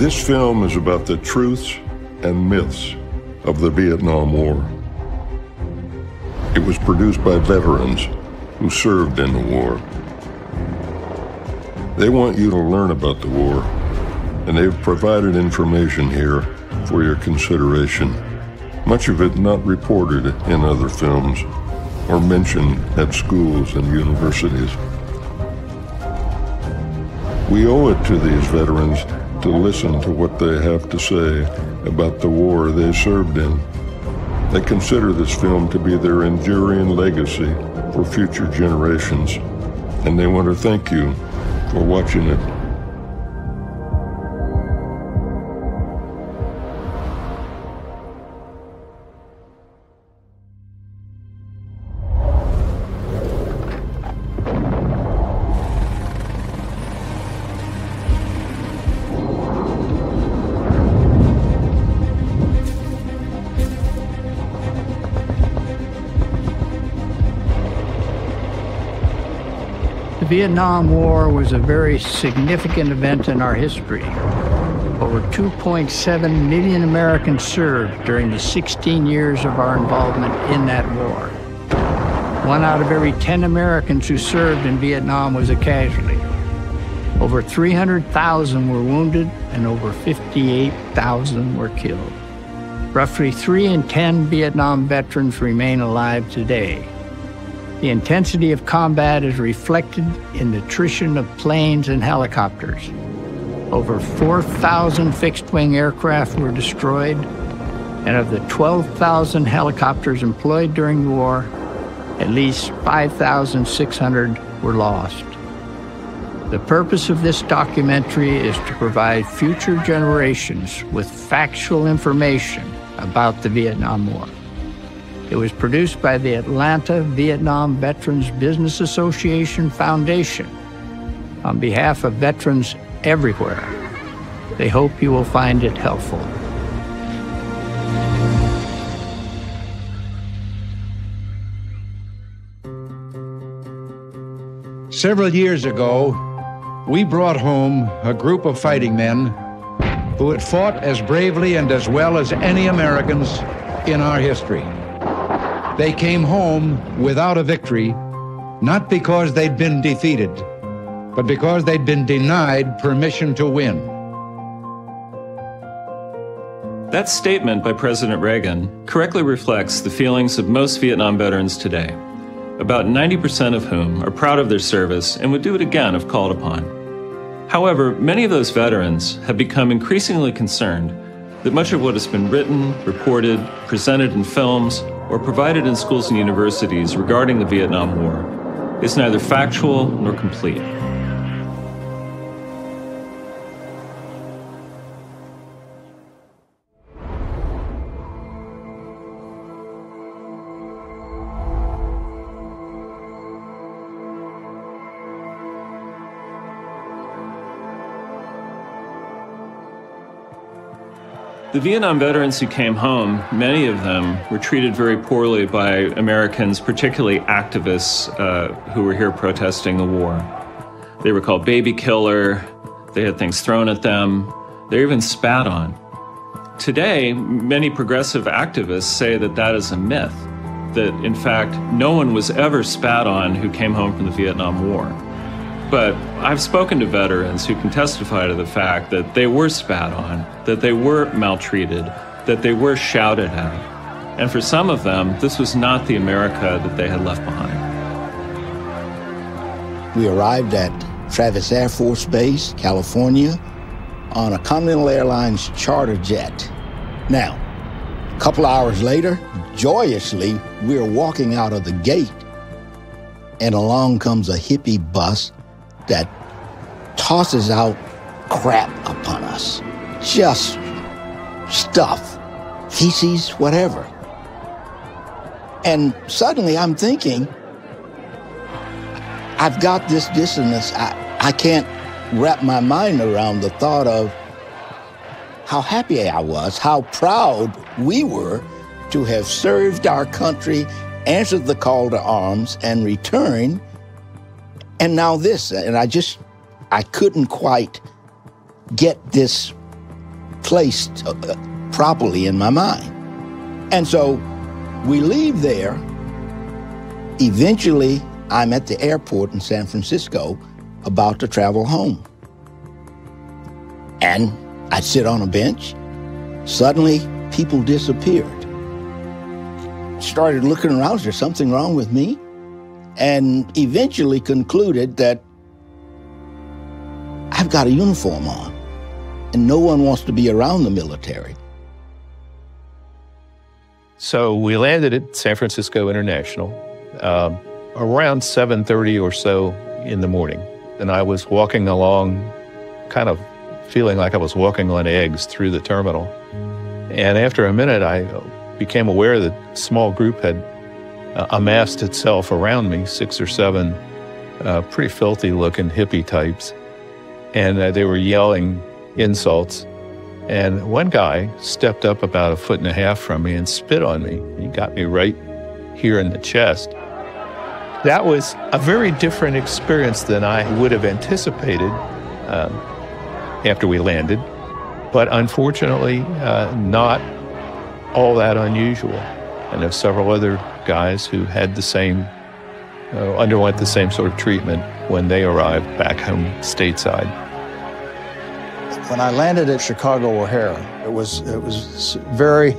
This film is about the truths and myths of the Vietnam War. It was produced by veterans who served in the war. They want you to learn about the war, and they've provided information here for your consideration, much of it not reported in other films or mentioned at schools and universities. We owe it to these veterans to listen to what they have to say about the war they served in. They consider this film to be their enduring legacy for future generations, and they want to thank you for watching it. The Vietnam War was a very significant event in our history. Over 2.7 million Americans served during the 16 years of our involvement in that war. 1 out of every 10 Americans who served in Vietnam was a casualty. Over 300,000 were wounded and over 58,000 were killed. Roughly 3 in 10 Vietnam veterans remain alive today. The intensity of combat is reflected in the attrition of planes and helicopters. Over 4,000 fixed-wing aircraft were destroyed, and of the 12,000 helicopters employed during the war, at least 5,600 were lost. The purpose of this documentary is to provide future generations with factual information about the Vietnam War. It was produced by the Atlanta Vietnam Veterans Business Association Foundation on behalf of veterans everywhere. They hope you will find it helpful. Several years ago, we brought home a group of fighting men who had fought as bravely and as well as any Americans in our history. They came home without a victory, not because they'd been defeated, but because they'd been denied permission to win. That statement by President Reagan correctly reflects the feelings of most Vietnam veterans today, about 90% of whom are proud of their service and would do it again if called upon. However, many of those veterans have become increasingly concerned that much of what has been written, reported, presented in films, or provided in schools and universities regarding the Vietnam War is neither factual nor complete. The Vietnam veterans who came home, many of them were treated very poorly by Americans, particularly activists who were here protesting the war. They were called baby killer, they had things thrown at them, they were even spat on. Today, many progressive activists say that that is a myth, that in fact, no one was ever spat on who came home from the Vietnam War. But I've spoken to veterans who can testify to the fact that they were spat on, that they were maltreated, that they were shouted at. And for some of them, this was not the America that they had left behind. We arrived at Travis Air Force Base, California, on a Continental Airlines charter jet. Now, a couple hours later, joyously, we're walking out of the gate, and along comes a hippie bus that tosses out crap upon us. Just stuff, feces, whatever. And suddenly I'm thinking, I've got this dissonance. I can't wrap my mind around the thought of how happy I was, how proud we were to have served our country, answered the call to arms, and returned. And now this, and I couldn't quite get this placed properly in my mind. And so we leave there. Eventually, I'm at the airport in San Francisco about to travel home. And I sit on a bench. Suddenly, people disappeared. Started looking around, is there something wrong with me? And eventually concluded that I've got a uniform on, and no one wants to be around the military. So we landed at San Francisco International around 7:30 or so in the morning. And I was walking along, kind of feeling like I was walking on eggs through the terminal. And after a minute, I became aware that a small group had amassed itself around me, 6 or 7 pretty filthy-looking hippie types. And they were yelling insults. And one guy stepped up about 1.5 feet from me and spit on me. He got me right here in the chest. That was a very different experience than I would have anticipated after we landed, but unfortunately not all that unusual. And there's several other guys who had the same, underwent the same sort of treatment when they arrived back home stateside. When I landed at Chicago O'Hare, it was very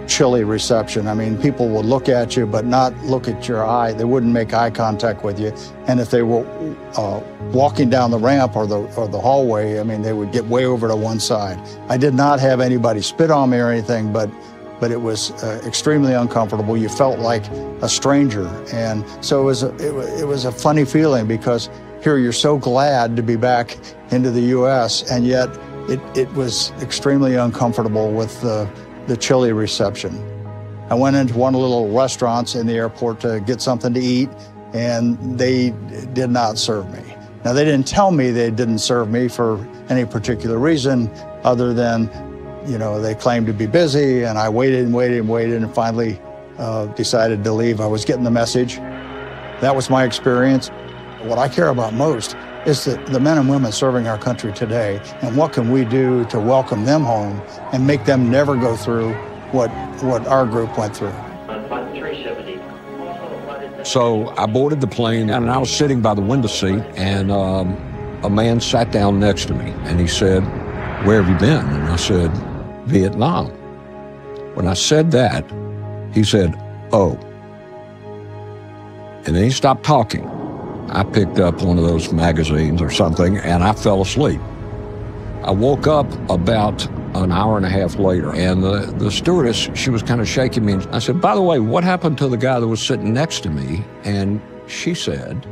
chilly reception. I mean, people would look at you, but not look at your eye. They wouldn't make eye contact with you. And if they were walking down the ramp or the hallway, I mean, they would get way over to one side. I did not have anybody spit on me or anything, but it was extremely uncomfortable. You felt like a stranger. And so it was a funny feeling, because here you're so glad to be back into the U.S., and yet it was extremely uncomfortable with the chilly reception. I went into one of the little restaurants in the airport to get something to eat, and they did not serve me. Now, they didn't tell me they didn't serve me for any particular reason other than, you know, they claimed to be busy, and I waited and waited and waited and finally decided to leave. I was getting the message. That was my experience. What I care about most is the men and women serving our country today, and what can we do to welcome them home and make them never go through what our group went through. So I boarded the plane, and I was sitting by the window seat, and a man sat down next to me, and he said, "Where have you been?" And I said, "Vietnam." When I said that, he said, "Oh." And then he stopped talking. I picked up one of those magazines or something, and I fell asleep. I woke up about an hour and a half later, and the stewardess, she was kind of shaking me. I said, "By the way, what happened to the guy that was sitting next to me?" And she said,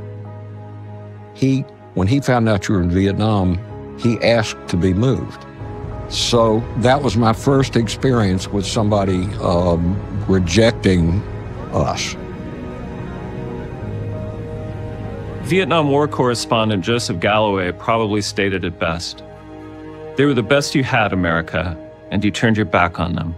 when he found out you were in Vietnam, he asked to be moved. So that was my first experience with somebody rejecting us. Vietnam War correspondent Joseph Galloway probably stated it best. They were the best you had, America, and you turned your back on them.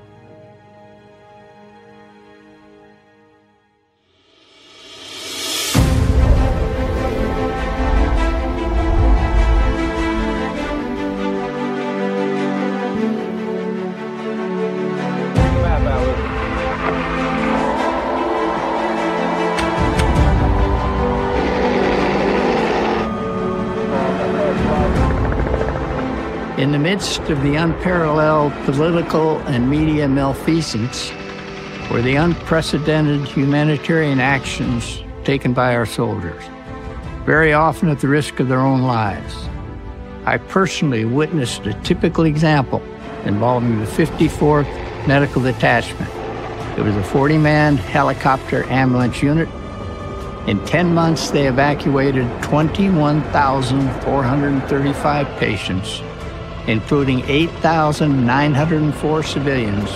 In the midst of the unparalleled political and media malfeasance were the unprecedented humanitarian actions taken by our soldiers, very often at the risk of their own lives. I personally witnessed a typical example involving the 54th Medical Detachment. It was a 40-man helicopter ambulance unit. In 10 months, they evacuated 21,435 patients, including 8,904 civilians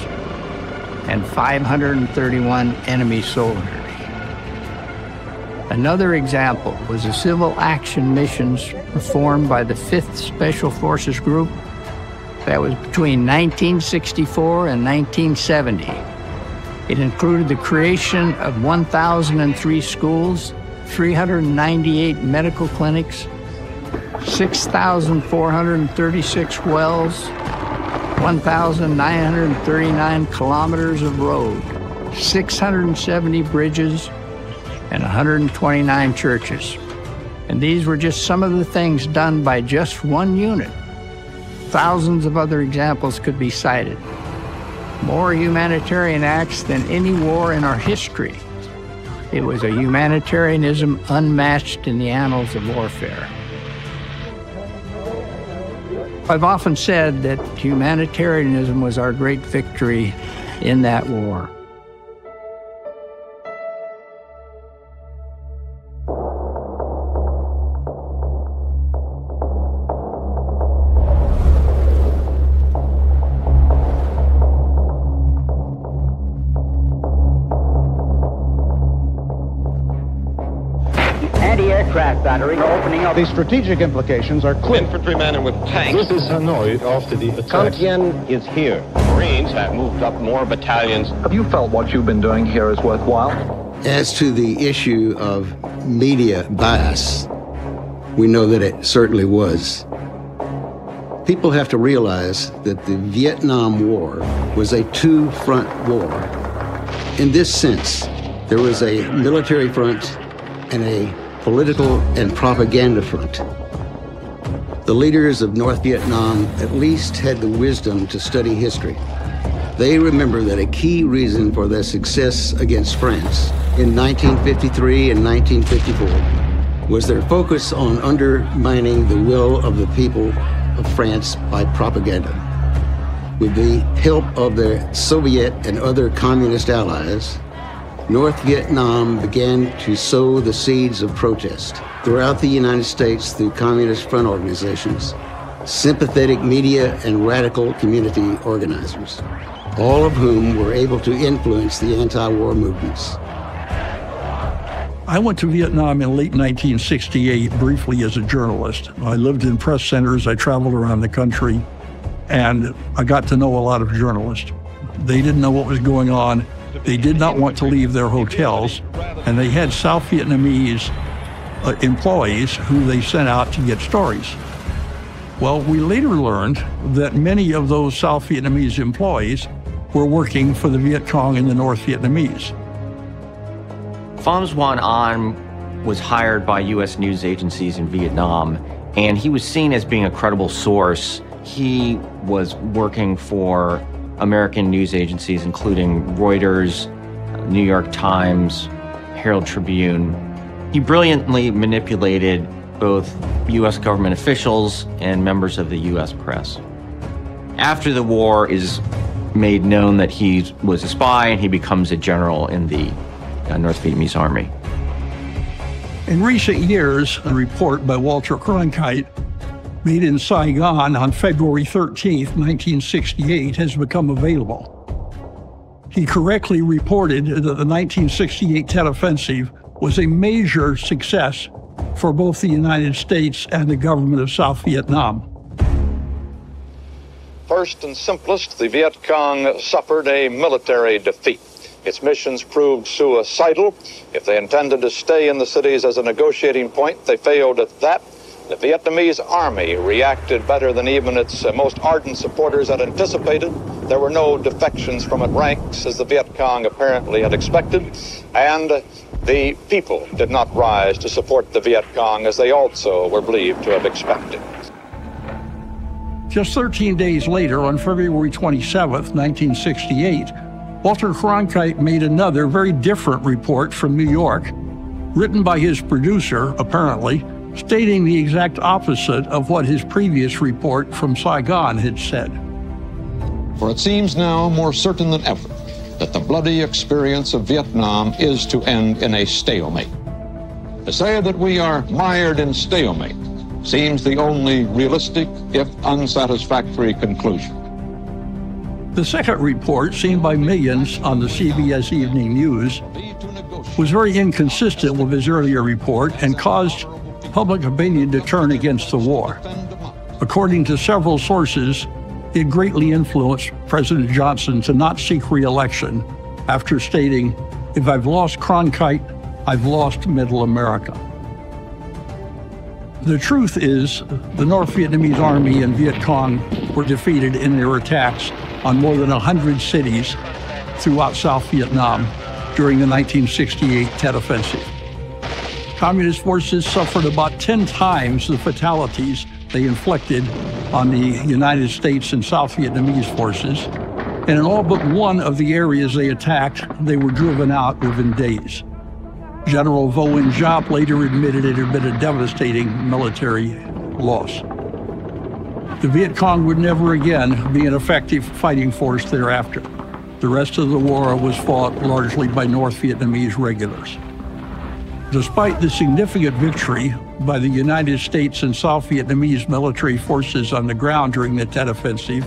and 531 enemy soldiers. Another example was the civil action missions performed by the 5th Special Forces Group. That was between 1964 and 1970. It included the creation of 1,003 schools, 398 medical clinics, 6,436 wells, 1,939 kilometers of road, 670 bridges, and 129 churches. And these were just some of the things done by just one unit. Thousands of other examples could be cited. More humanitarian acts than any war in our history. It was a humanitarianism unmatched in the annals of warfare. I've often said that humanitarianism was our great victory in that war. Anti-aircraft battery opening up. The strategic implications are clear. Infantrymen and with tanks. This is Hanoi after the attack. Kantian is here. Marines have moved up more battalions. Have you felt what you've been doing here is worthwhile? As to the issue of media bias, we know that it certainly was. People have to realize that the Vietnam War was a two-front war. In this sense, there was a military front and a political and propaganda front. The leaders of North Vietnam at least had the wisdom to study history. They remember that a key reason for their success against France in 1953 and 1954 was their focus on undermining the will of the people of France by propaganda. With the help of their Soviet and other communist allies, North Vietnam began to sow the seeds of protest throughout the United States through communist front organizations, sympathetic media, and radical community organizers, all of whom were able to influence the anti-war movements. I went to Vietnam in late 1968 briefly as a journalist. I lived in press centers, I traveled around the country, and I got to know a lot of journalists. They didn't know what was going on. They did not want to leave their hotels, and they had South Vietnamese employees who they sent out to get stories. Well, we later learned that many of those South Vietnamese employees were working for the Viet Cong and the North Vietnamese. Pham Xuan An was hired by U.S. news agencies in Vietnam, and he was seen as being a credible source. He was working for American news agencies, including Reuters, New York Times, Herald Tribune. He brilliantly manipulated both U.S. government officials and members of the U.S. press. After the war is made known that he was a spy, and he becomes a general in the North Vietnamese army. In recent years, a report by Walter Cronkite made in Saigon on February 13th, 1968, has become available. He correctly reported that the 1968 Tet Offensive was a major success for both the United States and the government of South Vietnam. First and simplest, the Viet Cong suffered a military defeat. Its missions proved suicidal. If they intended to stay in the cities as a negotiating point, they failed at that. The Vietnamese army reacted better than even its most ardent supporters had anticipated. There were no defections from its ranks, as the Viet Cong apparently had expected, and the people did not rise to support the Viet Cong as they also were believed to have expected. Just 13 days later, on February 27th, 1968, Walter Cronkite made another very different report from New York, written by his producer, apparently, stating the exact opposite of what his previous report from Saigon had said. For it seems now more certain than ever that the bloody experience of Vietnam is to end in a stalemate. To say that we are mired in stalemate seems the only realistic, if unsatisfactory, conclusion. The second report, seen by millions on the CBS Evening News, was very inconsistent with his earlier report and caused public opinion to turn against the war. According to several sources, it greatly influenced President Johnson to not seek re-election after stating, "If I've lost Cronkite, I've lost Middle America." The truth is, the North Vietnamese Army and Viet Cong were defeated in their attacks on more than 100 cities throughout South Vietnam during the 1968 Tet Offensive. Communist forces suffered about 10 times the fatalities they inflicted on the United States and South Vietnamese forces, and in all but one of the areas they attacked, they were driven out within days. General Vo Nguyen Giap later admitted it had been a devastating military loss. The Viet Cong would never again be an effective fighting force thereafter. The rest of the war was fought largely by North Vietnamese regulars. Despite the significant victory by the United States and South Vietnamese military forces on the ground during the Tet Offensive,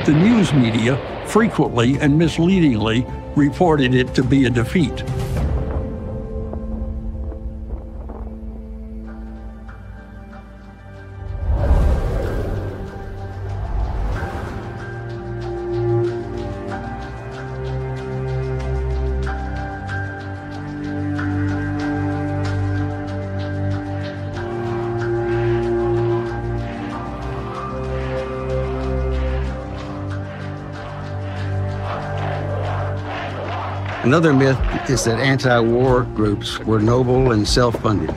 the news media frequently and misleadingly reported it to be a defeat. Another myth is that anti-war groups were noble and self-funded.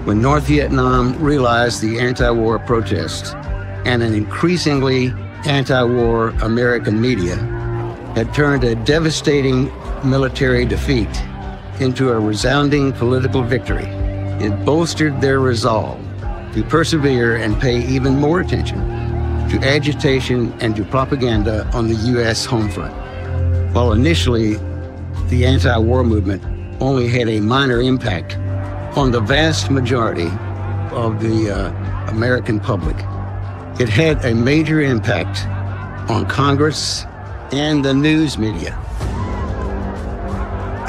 When North Vietnam realized the anti-war protests and an increasingly anti-war American media had turned a devastating military defeat into a resounding political victory, it bolstered their resolve to persevere and pay even more attention to agitation and to propaganda on the U.S. home front. While initially the anti-war movement only had a minor impact on the vast majority of the American public, it had a major impact on Congress and the news media.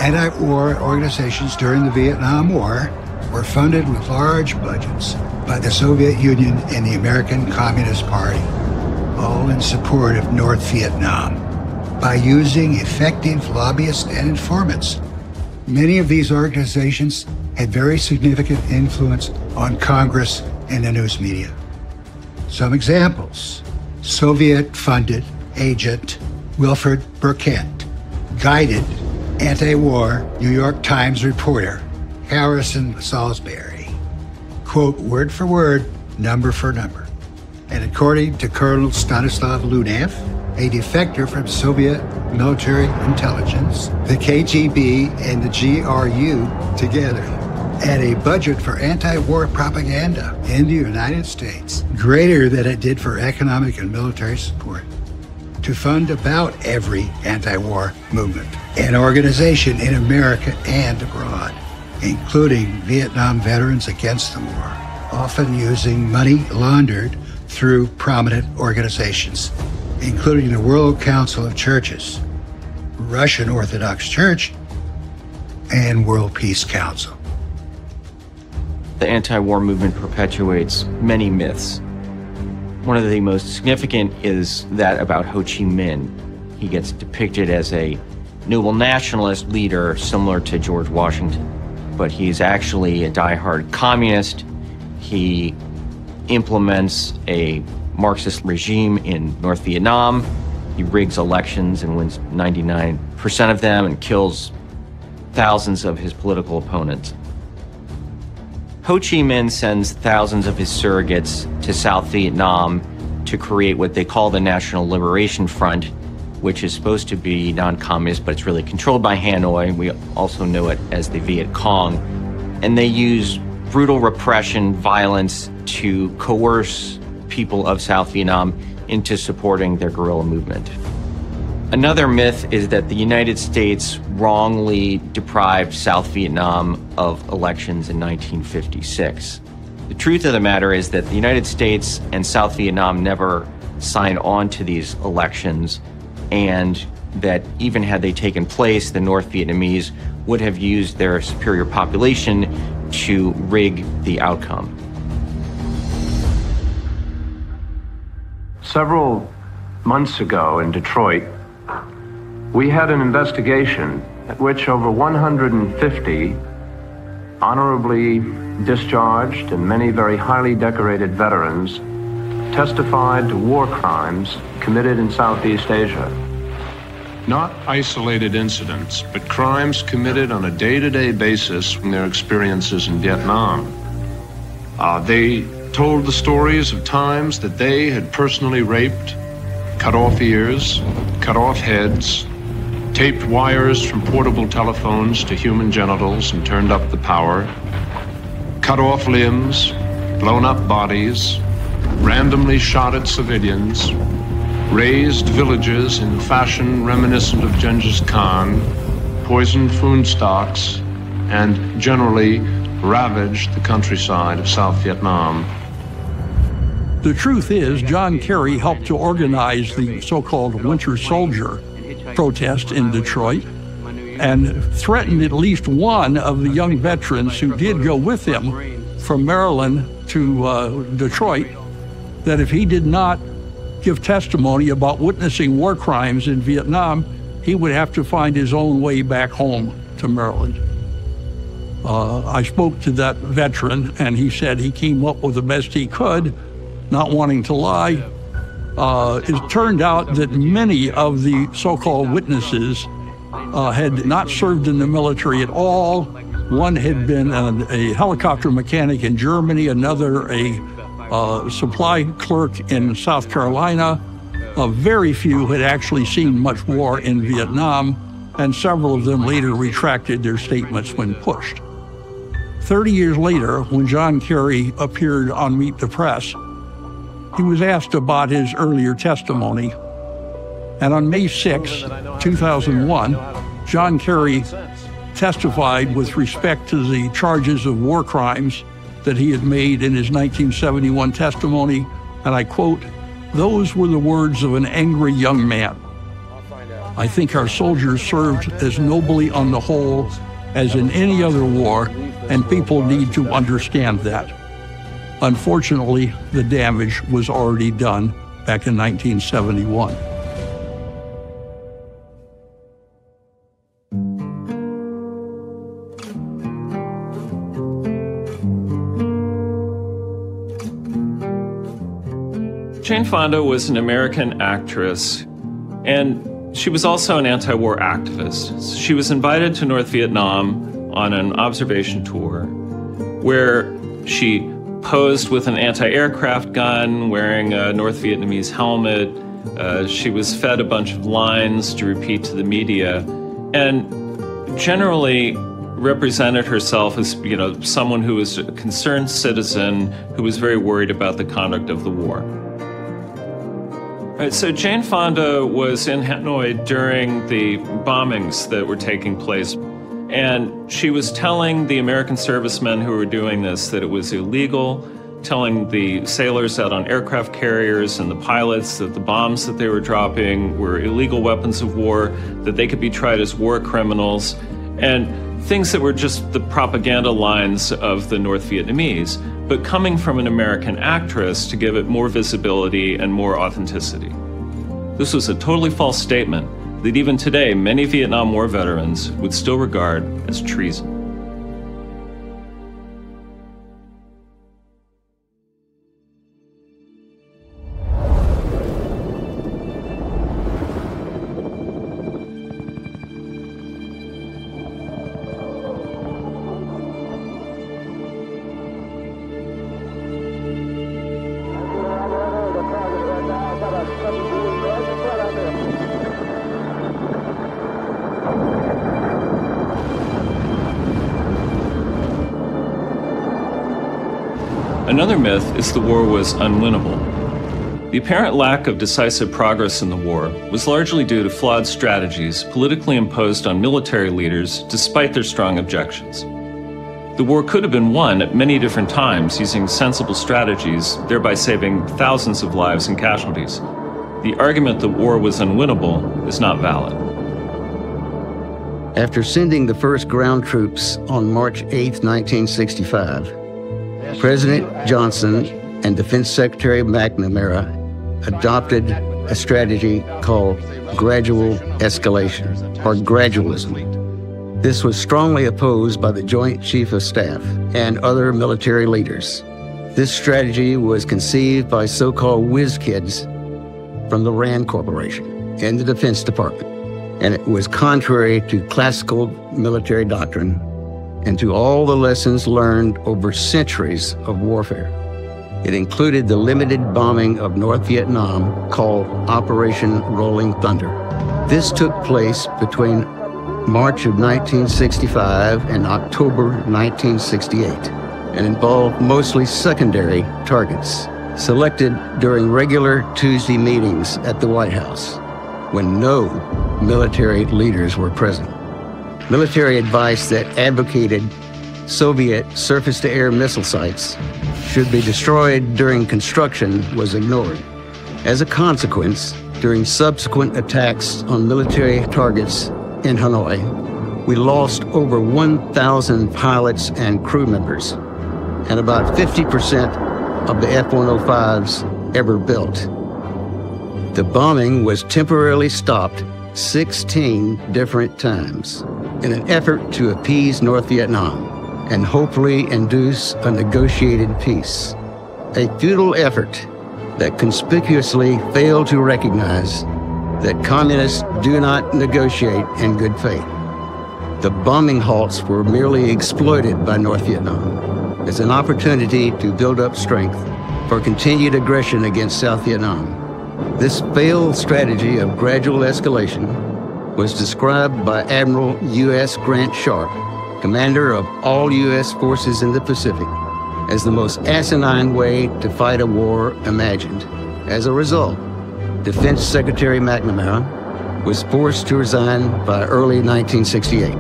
Anti-war organizations during the Vietnam War were funded with large budgets by the Soviet Union and the American Communist Party, all in support of North Vietnam, by using effective lobbyists and informants. Many of these organizations had very significant influence on Congress and the news media. Some examples: Soviet-funded agent Wilfred Burkett guided anti-war New York Times reporter Harrison Salisbury, quote, word for word, number for number. And according to Colonel Stanislav Lunev, a defector from Soviet military intelligence, the KGB and the GRU together had a budget for anti-war propaganda in the United States greater than it did for economic and military support, to fund about every anti-war movement and organization in America and abroad, including Vietnam Veterans Against the War, often using money laundered through prominent organizations, including the World Council of Churches, Russian Orthodox Church, and World Peace Council. The anti-war movement perpetuates many myths. One of the most significant is that about Ho Chi Minh. He gets depicted as a noble nationalist leader similar to George Washington, but he's actually a diehard communist. He implements a Marxist regime in North Vietnam. He rigs elections and wins 99% of them and kills thousands of his political opponents. Ho Chi Minh sends thousands of his surrogates to South Vietnam to create what they call the National Liberation Front, which is supposed to be non-communist, but it's really controlled by Hanoi. We also know it as the Viet Cong. And they use brutal repression, violence to coerce people of South Vietnam into supporting their guerrilla movement. Another myth is that the United States wrongly deprived South Vietnam of elections in 1956. The truth of the matter is that the United States and South Vietnam never signed on to these elections, and that even had they taken place, the North Vietnamese would have used their superior population to rig the outcome. Several months ago in Detroit, we had an investigation at which over 150 honorably discharged, and many very highly decorated veterans testified to war crimes committed in Southeast Asia. Not isolated incidents, but crimes committed on a day-to-day basis from their experiences in Vietnam. They told the stories of times that they had personally raped, cut off ears, cut off heads, taped wires from portable telephones to human genitals and turned up the power, cut off limbs, blown up bodies, randomly shot at civilians, razed villages in fashion reminiscent of Genghis Khan, poisoned food stocks, and generally ravaged the countryside of South Vietnam. The truth is, John Kerry helped to organize the so-called Winter Soldier protest in Detroit and threatened at least one of the young veterans who did go with him from Maryland to Detroit, that if he did not give testimony about witnessing war crimes in Vietnam, he would have to find his own way back home to Maryland. I spoke to that veteran, and he said he came up with the best he could, not wanting to lie. It turned out that many of the so-called witnesses had not served in the military at all. One had been a helicopter mechanic in Germany, another a supply clerk in South Carolina. Very few had actually seen much war in Vietnam, and several of them later retracted their statements when pushed. 30 years later, when John Kerry appeared on Meet the Press, he was asked about his earlier testimony. And on May 6, 2001, John Kerry testified with respect to the charges of war crimes that he had made in his 1971 testimony, and I quote, "Those were the words of an angry young man. I think our soldiers served as nobly on the whole as in any other war, and people need to understand that." Unfortunately, the damage was already done back in 1971. Jane Fonda was an American actress, and she was also an anti-war activist. She was invited to North Vietnam on an observation tour where she posed with an anti-aircraft gun, wearing a North Vietnamese helmet. She was fed a bunch of lines to repeat to the media, and generally represented herself as, someone who was a concerned citizen who was very worried about the conduct of the war. Right, so Jane Fonda was in Hanoi during the bombings that were taking place. And she was telling the American servicemen who were doing this that it was illegal, telling the sailors out on aircraft carriers and the pilots that the bombs that they were dropping were illegal weapons of war, that they could be tried as war criminals, and things that were just the propaganda lines of the North Vietnamese, but coming from an American actress to give it more visibility and more authenticity. This was a totally false statement that even today many Vietnam War veterans would still regard as treason. Another myth is the war was unwinnable. The apparent lack of decisive progress in the war was largely due to flawed strategies politically imposed on military leaders despite their strong objections. The war could have been won at many different times using sensible strategies, thereby saving thousands of lives and casualties. The argument that war was unwinnable is not valid. After sending the first ground troops on March 8, 1965, President Johnson and Defense Secretary McNamara adopted a strategy called gradual escalation, or gradualism. This was strongly opposed by the Joint Chief of Staff and other military leaders. This strategy was conceived by so-called whiz kids from the RAND Corporation and the Defense Department, and it was contrary to classical military doctrine and to all the lessons learned over centuries of warfare. It included the limited bombing of North Vietnam called Operation Rolling Thunder. This took place between March of 1965 and October 1968 and involved mostly secondary targets selected during regular Tuesday meetings at the White House when no military leaders were present. Military advice that advocated Soviet surface-to-air missile sites should be destroyed during construction was ignored. As a consequence, during subsequent attacks on military targets in Hanoi, we lost over 1,000 pilots and crew members, and about 50% of the F-105s ever built. The bombing was temporarily stopped 16 different times in an effort to appease North Vietnam and hopefully induce a negotiated peace. A futile effort that conspicuously failed to recognize that communists do not negotiate in good faith. The bombing halts were merely exploited by North Vietnam as an opportunity to build up strength for continued aggression against South Vietnam. This failed strategy of gradual escalation was described by Admiral U.S. Grant Sharp, commander of all U.S. forces in the Pacific, as the most asinine way to fight a war imagined. As a result, Defense Secretary McNamara was forced to resign by early 1968.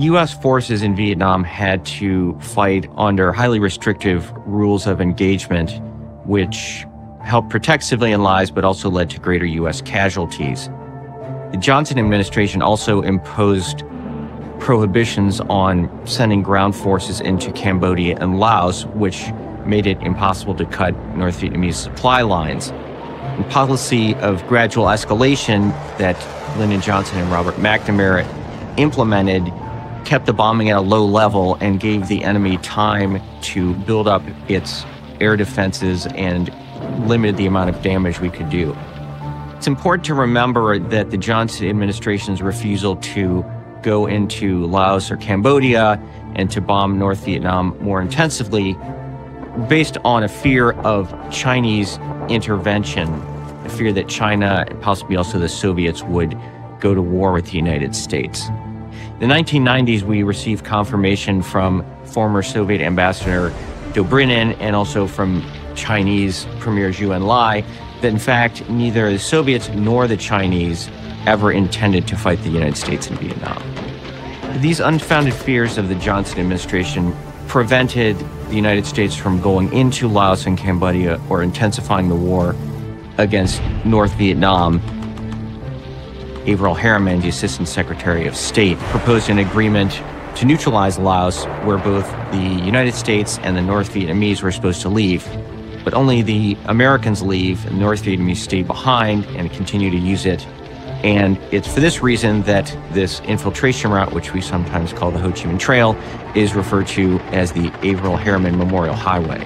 U.S. forces in Vietnam had to fight under highly restrictive rules of engagement, which helped protect civilian lives but also led to greater U.S. casualties. The Johnson administration also imposed prohibitions on sending ground forces into Cambodia and Laos, which made it impossible to cut North Vietnamese supply lines. The policy of gradual escalation that Lyndon Johnson and Robert McNamara implemented kept the bombing at a low level and gave the enemy time to build up its air defenses and limited the amount of damage we could do. It's important to remember that the Johnson administration's refusal to go into Laos or Cambodia and to bomb North Vietnam more intensively based on a fear of Chinese intervention, a fear that China and possibly also the Soviets would go to war with the United States. In the 1990s, we received confirmation from former Soviet Ambassador Dobrynin and also from Chinese Premier Zhou Enlai that in fact neither the Soviets nor the Chinese ever intended to fight the United States in Vietnam. These unfounded fears of the Johnson administration prevented the United States from going into Laos and Cambodia or intensifying the war against North Vietnam. Averell Harriman, the Assistant Secretary of State, proposed an agreement to neutralize Laos where both the United States and the North Vietnamese were supposed to leave. But only the Americans leave, and the North Vietnamese stay behind and continue to use it. And it's for this reason that this infiltration route, which we sometimes call the Ho Chi Minh Trail, is referred to as the Averell Harriman Memorial Highway.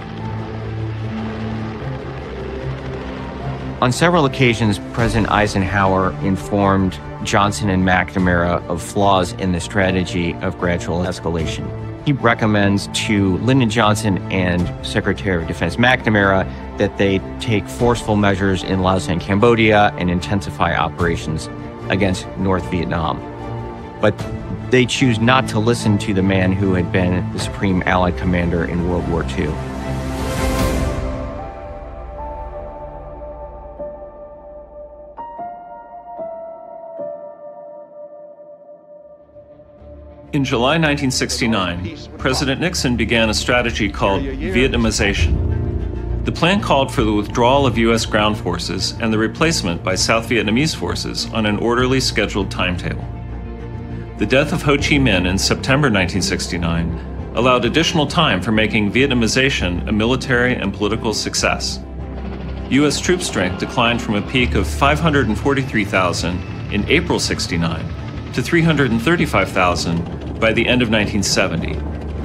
On several occasions, President Eisenhower informed Johnson and McNamara of flaws in the strategy of gradual escalation. He recommends to Lyndon Johnson and Secretary of Defense McNamara that they take forceful measures in Laos and Cambodia and intensify operations against North Vietnam. But they choose not to listen to the man who had been the Supreme Allied Commander in World War II. In July 1969, President Nixon began a strategy called Vietnamization. The plan called for the withdrawal of U.S. ground forces and the replacement by South Vietnamese forces on an orderly scheduled timetable. The death of Ho Chi Minh in September 1969 allowed additional time for making Vietnamization a military and political success. U.S. troop strength declined from a peak of 543,000 in April 69 to 335,000 by the end of 1970,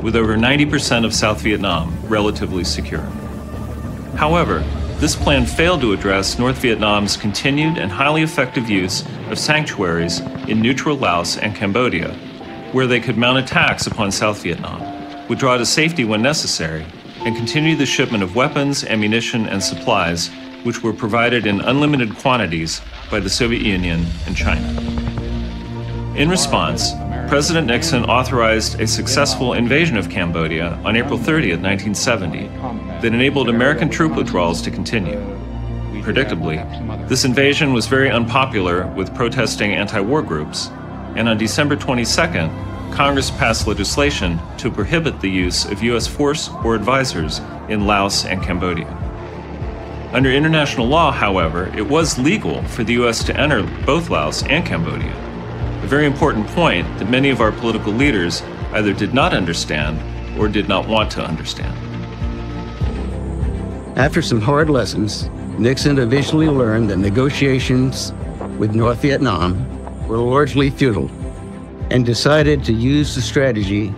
with over 90% of South Vietnam relatively secure. However, this plan failed to address North Vietnam's continued and highly effective use of sanctuaries in neutral Laos and Cambodia, where they could mount attacks upon South Vietnam, withdraw to safety when necessary, and continue the shipment of weapons, ammunition, and supplies, which were provided in unlimited quantities by the Soviet Union and China. In response, President Nixon authorized a successful invasion of Cambodia on April 30th, 1970, that enabled American troop withdrawals to continue. Predictably, this invasion was very unpopular with protesting anti-war groups, and on December 22nd, Congress passed legislation to prohibit the use of U.S. force or advisors in Laos and Cambodia. Under international law, however, it was legal for the U.S. to enter both Laos and Cambodia, a very important point that many of our political leaders either did not understand or did not want to understand. After some hard lessons, Nixon eventually learned that negotiations with North Vietnam were largely futile and decided to use the strategy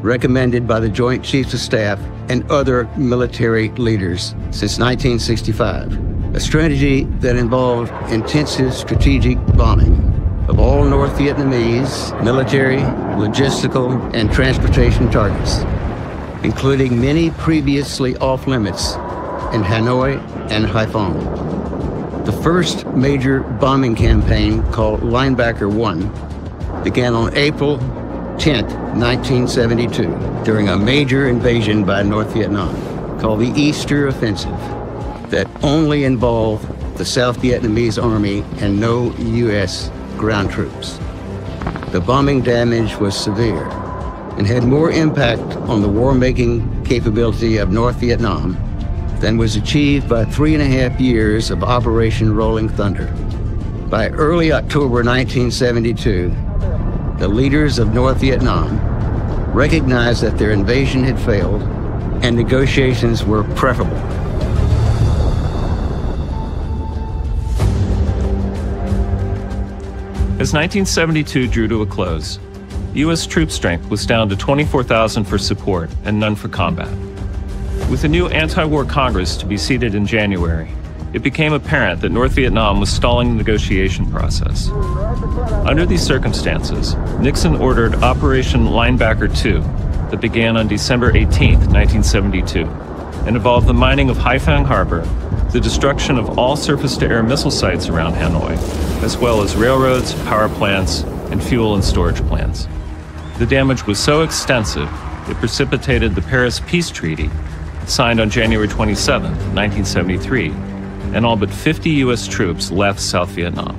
recommended by the Joint Chiefs of Staff and other military leaders since 1965, a strategy that involved intensive strategic bombing of all North Vietnamese military, logistical, and transportation targets, including many previously off-limits in Hanoi and Haiphong. The first major bombing campaign, called Linebacker 1, began on April 10, 1972, during a major invasion by North Vietnam called the Easter Offensive that only involved the South Vietnamese Army and no U.S. ground troops. The bombing damage was severe and had more impact on the war-making capability of North Vietnam than was achieved by 3.5 years of Operation Rolling Thunder. By early October 1972, the leaders of North Vietnam recognized that their invasion had failed and negotiations were preferable. As 1972 drew to a close, U.S. troop strength was down to 24,000 for support and none for combat. With a new anti-war Congress to be seated in January, it became apparent that North Vietnam was stalling the negotiation process. Under these circumstances, Nixon ordered Operation Linebacker 2 that began on December 18, 1972, and involved the mining of Haiphong Harbor, the destruction of all surface-to-air missile sites around Hanoi, as well as railroads, power plants, and fuel and storage plants. The damage was so extensive, it precipitated the Paris Peace Treaty, signed on January 27, 1973, and all but 50 U.S. troops left South Vietnam.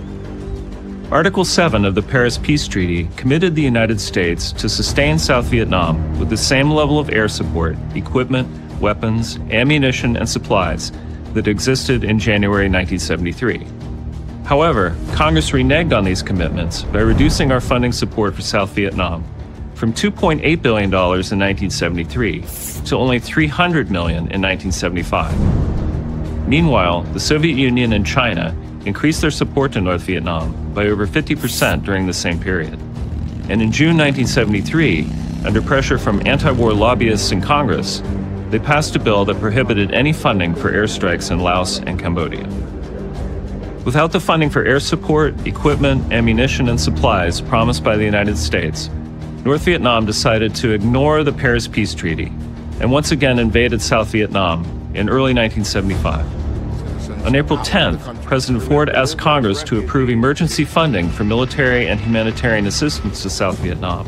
Article 7 of the Paris Peace Treaty committed the United States to sustain South Vietnam with the same level of air support, equipment, weapons, ammunition, and supplies that existed in January 1973. However, Congress reneged on these commitments by reducing our funding support for South Vietnam from $2.8 billion in 1973 to only $300 million in 1975. Meanwhile, the Soviet Union and China increased their support to North Vietnam by over 50% during the same period. And in June 1973, under pressure from anti-war lobbyists in Congress, they passed a bill that prohibited any funding for airstrikes in Laos and Cambodia. Without the funding for air support, equipment, ammunition, and supplies promised by the United States, North Vietnam decided to ignore the Paris Peace Treaty and once again invaded South Vietnam in early 1975. On April 10th, President Ford asked Congress to approve emergency funding for military and humanitarian assistance to South Vietnam.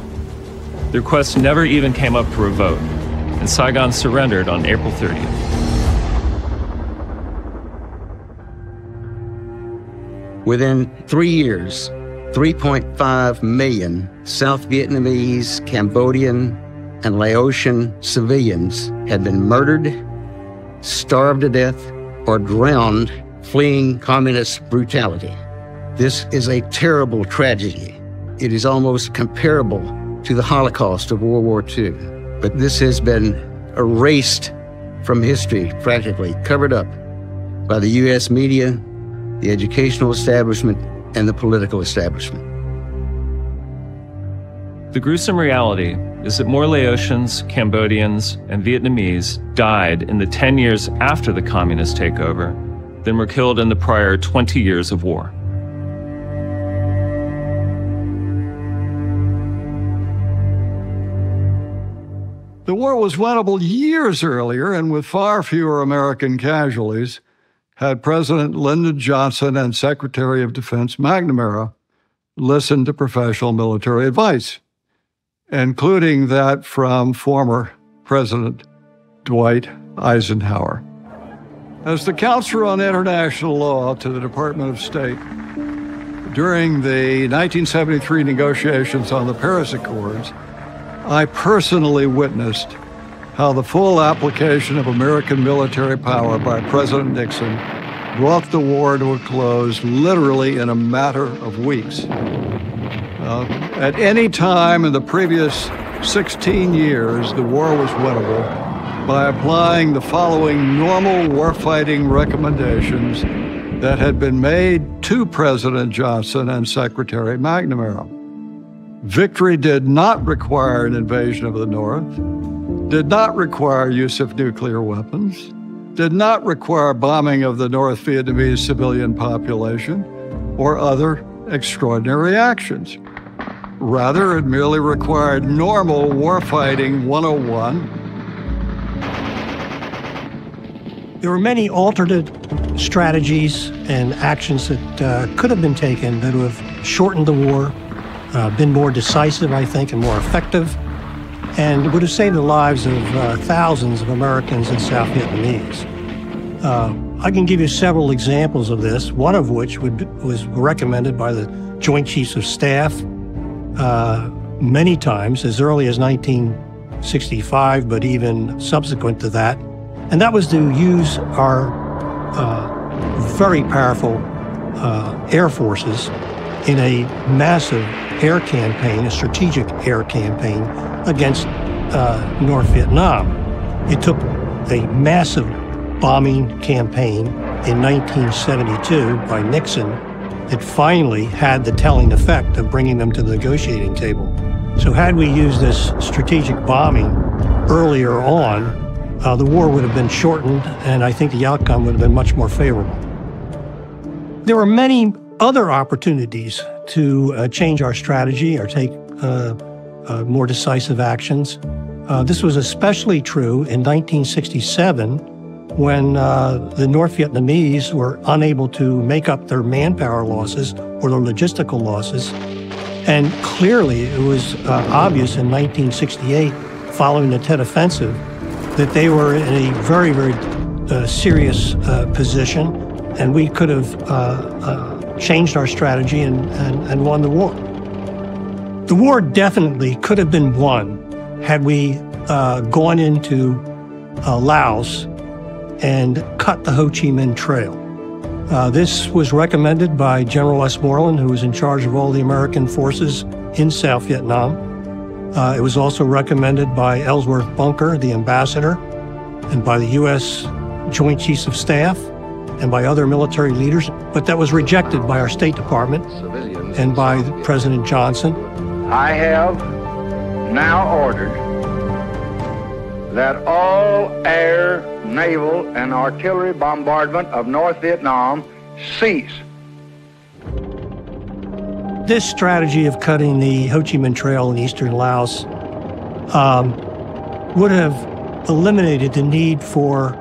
The request never even came up for a vote, and Saigon surrendered on April 30th. Within 3 years, 3.5 million South Vietnamese, Cambodian, and Laotian civilians had been murdered, starved to death, or drowned fleeing communist brutality. This is a terrible tragedy. It is almost comparable to the Holocaust of World War II. But this has been erased from history, practically covered up by the U.S. media, the educational establishment, and the political establishment. The gruesome reality is that more Laotians, Cambodians, and Vietnamese died in the 10 years after the communist takeover than were killed in the prior 20 years of war. The war was winnable years earlier and with far fewer American casualties had President Lyndon Johnson and Secretary of Defense McNamara listened to professional military advice, including that from former President Dwight Eisenhower. As the counselor on international law to the Department of State, during the 1973 negotiations on the Paris Accords, I personally witnessed how the full application of American military power by President Nixon brought the war to a close literally in a matter of weeks. At any time in the previous 16 years, the war was winnable by applying the following normal warfighting recommendations that had been made to President Johnson and Secretary McNamara. Victory did not require an invasion of the North, did not require use of nuclear weapons, did not require bombing of the North Vietnamese civilian population or other extraordinary actions. Rather, it merely required normal warfighting 101. There were many alternate strategies and actions that could have been taken that would have shortened the war, been more decisive, I think, and more effective, and would have saved the lives of thousands of Americans and South Vietnamese. I can give you several examples of this, one of which was recommended by the Joint Chiefs of Staff many times, as early as 1965, but even subsequent to that, and that was to use our very powerful air forces in a massive air campaign, a strategic air campaign against North Vietnam. It took a massive bombing campaign in 1972 by Nixon that finally had the telling effect of bringing them to the negotiating table. So had we used this strategic bombing earlier on, the war would have been shortened, and I think the outcome would have been much more favorable. There were many other opportunities to change our strategy or take more decisive actions. This was especially true in 1967 when the North Vietnamese were unable to make up their manpower losses or their logistical losses. And clearly it was obvious in 1968, following the Tet Offensive, that they were in a very, very serious position, and we could have changed our strategy and won the war. The war definitely could have been won had we gone into Laos and cut the Ho Chi Minh Trail. This was recommended by General Westmoreland, who was in charge of all the American forces in South Vietnam. It was also recommended by Ellsworth Bunker, the ambassador, and by the U.S. Joint Chiefs of Staff, and by other military leaders, but that was rejected by our State Department and by President Johnson. I have now ordered that all air, naval, and artillery bombardment of North Vietnam cease. This strategy of cutting the Ho Chi Minh Trail in eastern Laos would have eliminated the need for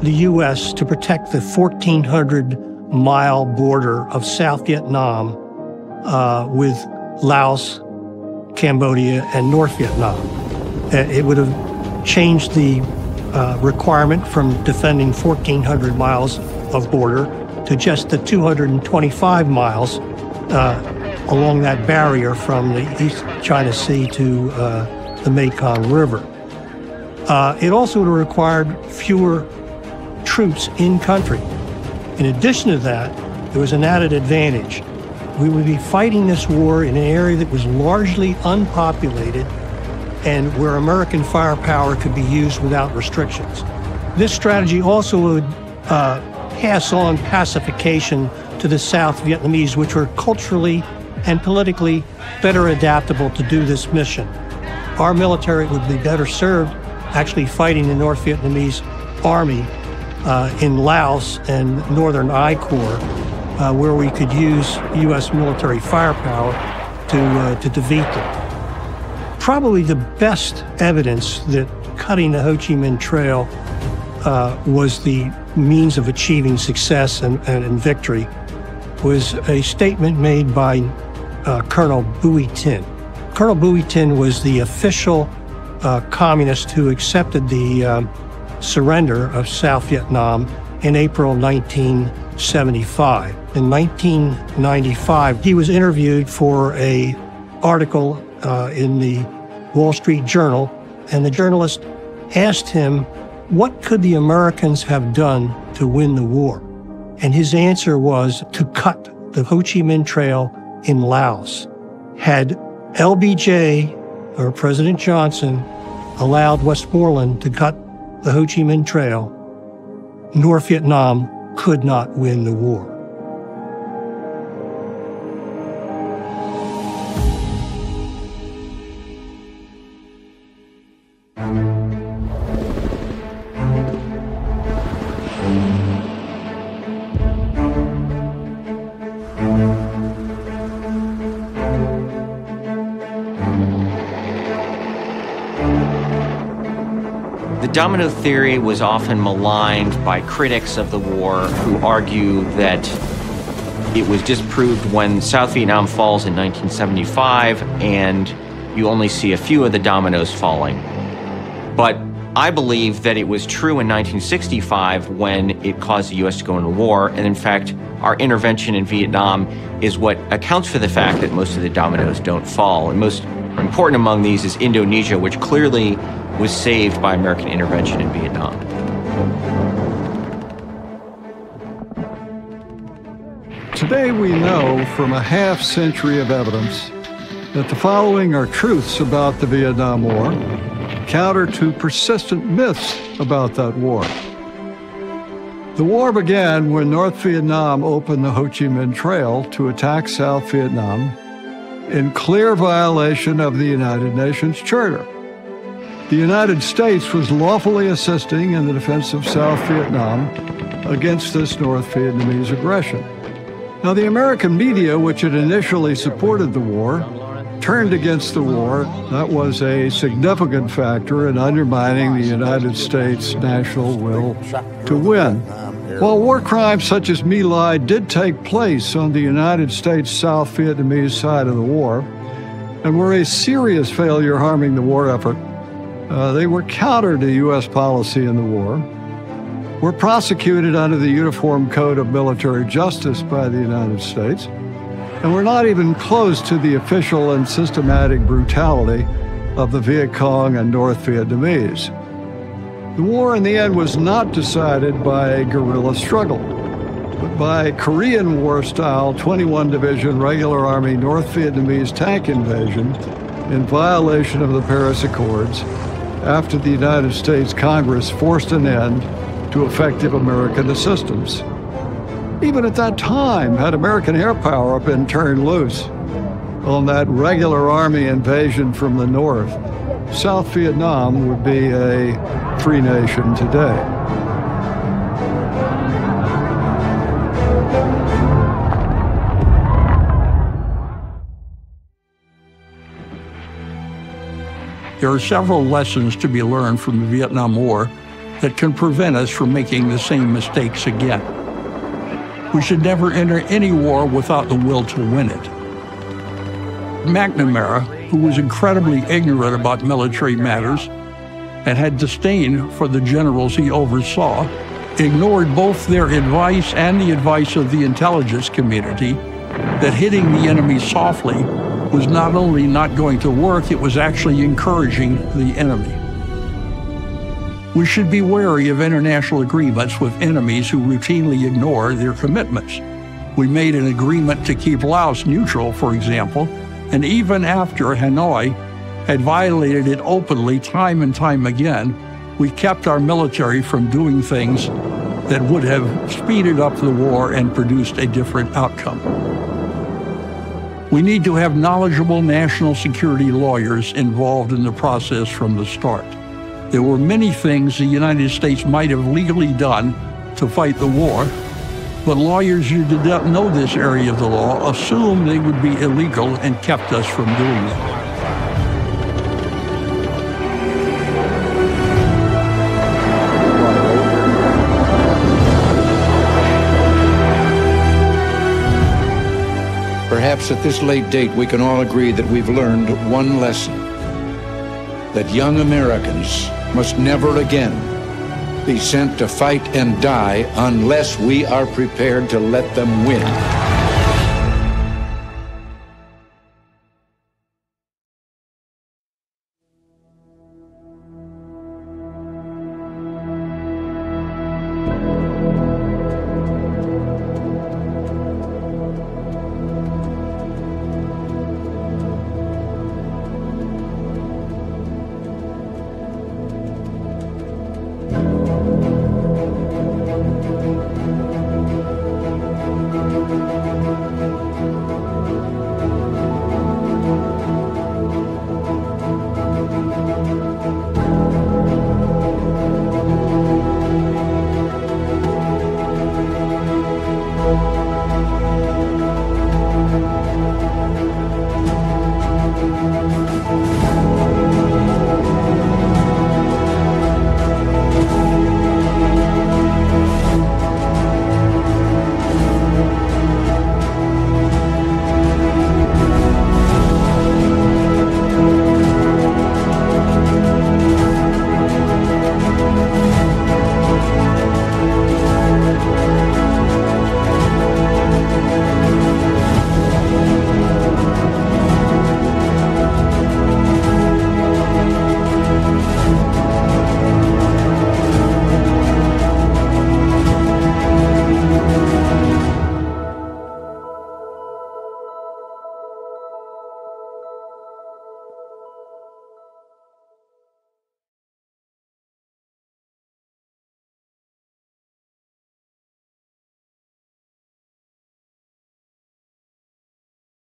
the U.S. to protect the 1,400-mile border of South Vietnam with Laos, Cambodia, and North Vietnam. It would have changed the requirement from defending 1,400 miles of border to just the 225 miles along that barrier from the East China Sea to the Mekong River. It also would have required fewer troops in country. In addition to that, there was an added advantage. We would be fighting this war in an area that was largely unpopulated and where American firepower could be used without restrictions. This strategy also would pass on pacification to the South Vietnamese, which were culturally and politically better adaptable to do this mission. Our military would be better served actually fighting the North Vietnamese army in Laos and northern I Corps, where we could use U.S. military firepower to defeat them. Probably the best evidence that cutting the Ho Chi Minh Trail was the means of achieving success and victory was a statement made by Colonel Bui Tin. Colonel Bui Tin was the official communist who accepted the surrender of South Vietnam in April 1975. In 1995, he was interviewed for an article in the Wall Street Journal, and the journalist asked him, what could the Americans have done to win the war? And his answer was to cut the Ho Chi Minh Trail in Laos. Had LBJ, or President Johnson, allowed Westmoreland to cut the Ho Chi Minh Trail, North Vietnam could not win the war. Domino theory was often maligned by critics of the war who argue that it was disproved when South Vietnam falls in 1975 and you only see a few of the dominoes falling. But I believe that it was true in 1965 when it caused the U.S. to go into war, and in fact, our intervention in Vietnam is what accounts for the fact that most of the dominoes don't fall. And most important among these is Indonesia, which clearly was saved by American intervention in Vietnam. Today we know from a half century of evidence that the following are truths about the Vietnam War, counter to persistent myths about that war. The war began when North Vietnam opened the Ho Chi Minh Trail to attack South Vietnam in clear violation of the United Nations Charter. The United States was lawfully assisting in the defense of South Vietnam against this North Vietnamese aggression. Now, the American media, which had initially supported the war, turned against the war. That was a significant factor in undermining the United States' national will to win. While war crimes such as My Lai did take place on the United States South Vietnamese side of the war and were a serious failure harming the war effort, they were counter to U.S. policy in the war, were prosecuted under the Uniform Code of Military Justice by the United States, and were not even close to the official and systematic brutality of the Viet Cong and North Vietnamese. The war in the end was not decided by a guerrilla struggle, but by Korean War-style 21 Division Regular Army North Vietnamese tank invasion in violation of the Paris Accords after the United States Congress forced an end to effective American assistance. Even at that time, had American air power been turned loose on that regular army invasion from the north, South Vietnam would be a free nation today. There are several lessons to be learned from the Vietnam War that can prevent us from making the same mistakes again. We should never enter any war without the will to win it. McNamara, who was incredibly ignorant about military matters and had disdain for the generals he oversaw, ignored both their advice and the advice of the intelligence community that hitting the enemy softly was not only not going to work, it was actually encouraging the enemy. We should be wary of international agreements with enemies who routinely ignore their commitments. We made an agreement to keep Laos neutral, for example, and even after Hanoi had violated it openly time and time again, we kept our military from doing things that would have speeded up the war and produced a different outcome. We need to have knowledgeable national security lawyers involved in the process from the start. There were many things the United States might have legally done to fight the war, but lawyers who did not know this area of the law assumed they would be illegal and kept us from doing it. Perhaps at this late date we can all agree that we've learned one lesson: that young Americans must never again be sent to fight and die unless we are prepared to let them win.